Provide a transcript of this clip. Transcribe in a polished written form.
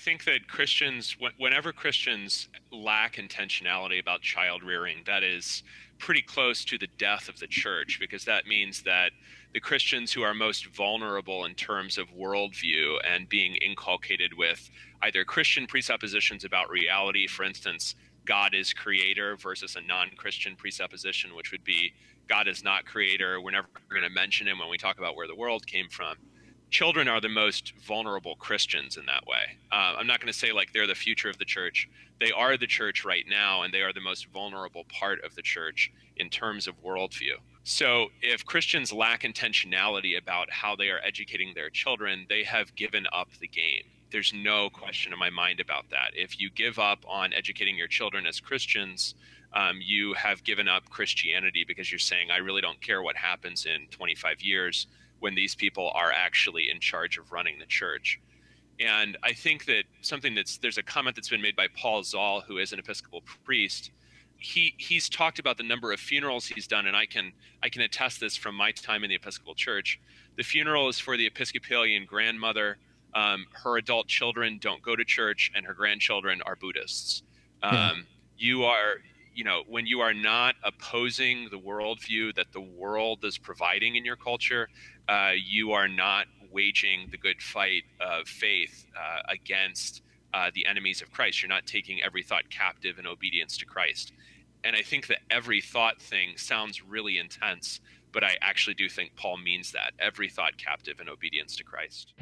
think that Christians, whenever Christians lack intentionality about child rearing, that is pretty close to the death of the church, because that means that the Christians who are most vulnerable in terms of worldview and being inculcated with either Christian presuppositions about reality, for instance, God is creator versus a non-Christian presupposition, which would be God is not creator. We're never going to mention him when we talk about where the world came from. Children are the most vulnerable Christians in that way. I'm not going to say like they're the future of the church. They are the church right now, and they are the most vulnerable part of the church in terms of worldview. So if Christians lack intentionality about how they are educating their children, they have given up the game. There's no question in my mind about that. If you give up on educating your children as Christians, you have given up Christianity, because you're saying, I really don't care what happens in 25 years when these people are actually in charge of running the church. And I think that there's a comment that's been made by Paul Zoll, who is an Episcopal priest. He's talked about the number of funerals he's done, and I can attest this from my time in the Episcopal Church. The funeral is for the Episcopalian grandmother. Her adult children don't go to church, and her grandchildren are Buddhists. When you are not opposing the worldview that the world is providing in your culture, you are not waging the good fight of faith against the enemies of Christ. You're not taking every thought captive in obedience to Christ. And I think that every thought thing sounds really intense, but I actually do think Paul means that. Every thought captive in obedience to Christ.